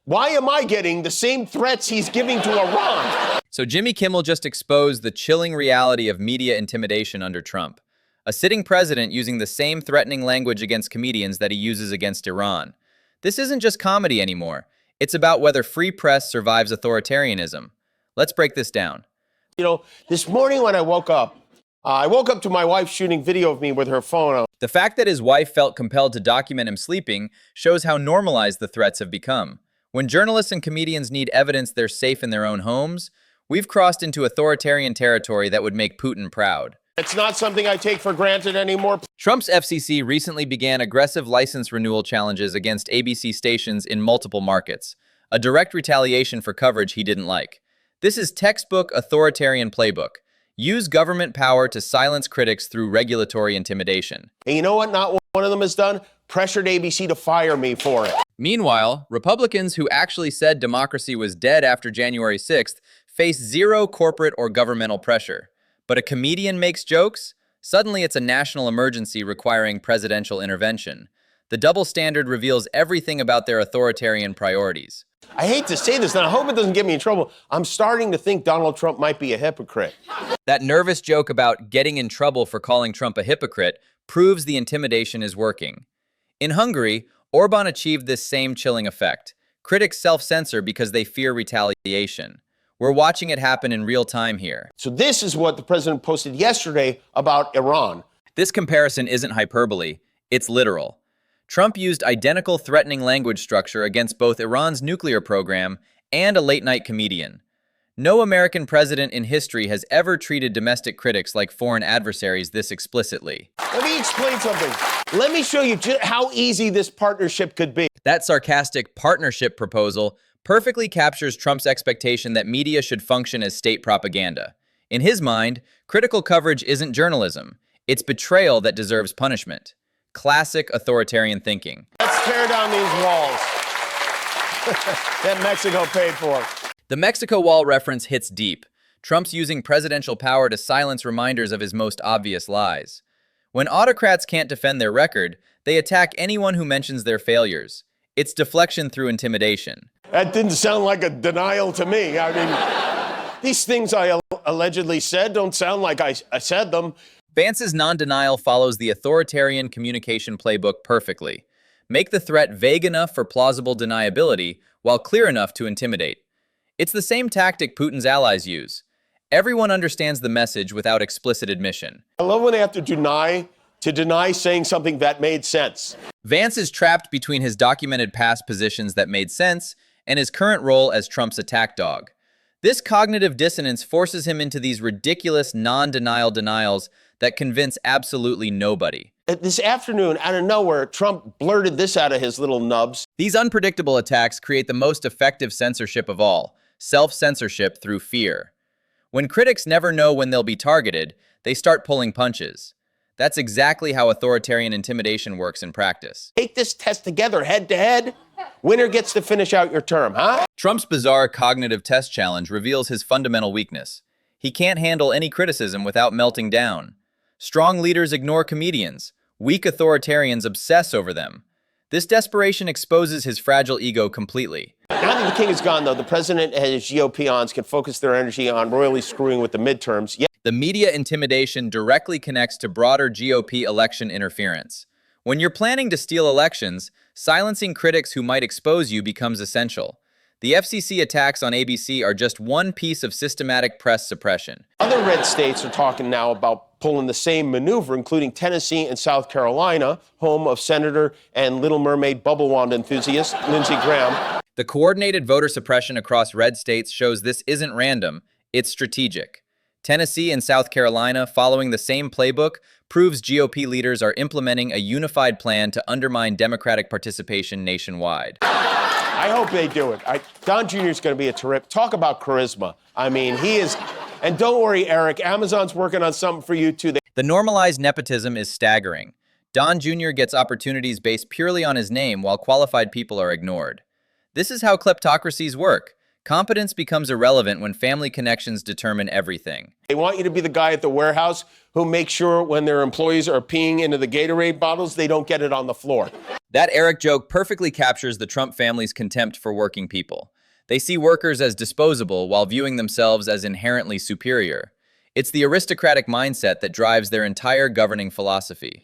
Why am I getting the same threats he's giving to Iran? So Jimmy Kimmel just exposed the chilling reality of media intimidation under Trump. A sitting president using the same threatening language against comedians that he uses against Iran. This isn't just comedy anymore. It's about whether free press survives authoritarianism. Let's break this down. You know, this morning when I woke up to my wife shooting video of me with her phone. The fact that his wife felt compelled to document him sleeping shows how normalized the threats have become. When journalists and comedians need evidence they're safe in their own homes, we've crossed into authoritarian territory that would make Putin proud. It's not something I take for granted anymore. Trump's FCC recently began aggressive license renewal challenges against ABC stations in multiple markets, a direct retaliation for coverage he didn't like. This is textbook authoritarian playbook. Use government power to silence critics through regulatory intimidation. And you know what not one of them has done? Pressured ABC to fire me for it. Meanwhile, Republicans who actually said democracy was dead after January 6th face zero corporate or governmental pressure. But a comedian makes jokes? Suddenly it's a national emergency requiring presidential intervention. The double standard reveals everything about their authoritarian priorities. I hate to say this, and I hope it doesn't get me in trouble. I'm starting to think Donald Trump might be a hypocrite. That nervous joke about getting in trouble for calling Trump a hypocrite proves the intimidation is working. In Hungary, Orban achieved this same chilling effect. Critics self-censor because they fear retaliation. We're watching it happen in real time here. So this is what the president posted yesterday about Iran. This comparison isn't hyperbole, it's literal. Trump used identical threatening language structure against both Iran's nuclear program and a late-night comedian. No American president in history has ever treated domestic critics like foreign adversaries this explicitly. Let me explain something. Let me show you how easy this partnership could be. That sarcastic partnership proposal perfectly captures Trump's expectation that media should function as state propaganda. In his mind, critical coverage isn't journalism. It's betrayal that deserves punishment. Classic authoritarian thinking. Let's tear down these walls that Mexico paid for. The Mexico Wall reference hits deep. Trump's using presidential power to silence reminders of his most obvious lies. When autocrats can't defend their record, they attack anyone who mentions their failures. It's deflection through intimidation. That didn't sound like a denial to me. I mean, these things I allegedly said don't sound like I said them. Vance's non-denial follows the authoritarian communication playbook perfectly. Make the threat vague enough for plausible deniability, while clear enough to intimidate. It's the same tactic Putin's allies use. Everyone understands the message without explicit admission. I love when they have to deny saying something that made sense. Vance is trapped between his documented past positions that made sense and his current role as Trump's attack dog. This cognitive dissonance forces him into these ridiculous non-denial denials that convince absolutely nobody. This afternoon, out of nowhere, Trump blurted this out of his little nubs. These unpredictable attacks create the most effective censorship of all, self-censorship through fear. When critics never know when they'll be targeted, they start pulling punches. That's exactly how authoritarian intimidation works in practice. Take this test together, head to head. Winner gets to finish out your term, huh? Trump's bizarre cognitive test challenge reveals his fundamental weakness. He can't handle any criticism without melting down. Strong leaders ignore comedians. Weak authoritarians obsess over them. This desperation exposes his fragile ego completely. Now that the king is gone, though, the president and his GOP-ons can focus their energy on royally screwing with the midterms. The media intimidation directly connects to broader GOP election interference. When you're planning to steal elections, silencing critics who might expose you becomes essential. The FCC attacks on ABC are just one piece of systematic press suppression. Other red states are talking now about pulling the same maneuver, including Tennessee and South Carolina, home of Senator and Little Mermaid bubble wand enthusiast Lindsey Graham. The coordinated voter suppression across red states shows this isn't random, it's strategic. Tennessee and South Carolina, following the same playbook, proves GOP leaders are implementing a unified plan to undermine Democratic participation nationwide. I hope they do it. Don Jr. is going to be a terrific. Talk about charisma. I mean, he is. And don't worry, Eric, Amazon's working on something for you, too. The normalized nepotism is staggering. Don Jr. gets opportunities based purely on his name while qualified people are ignored. This is how kleptocracies work. Competence becomes irrelevant when family connections determine everything. They want you to be the guy at the warehouse who makes sure when their employees are peeing into the Gatorade bottles, they don't get it on the floor. That Eric joke perfectly captures the Trump family's contempt for working people. They see workers as disposable while viewing themselves as inherently superior. It's the aristocratic mindset that drives their entire governing philosophy.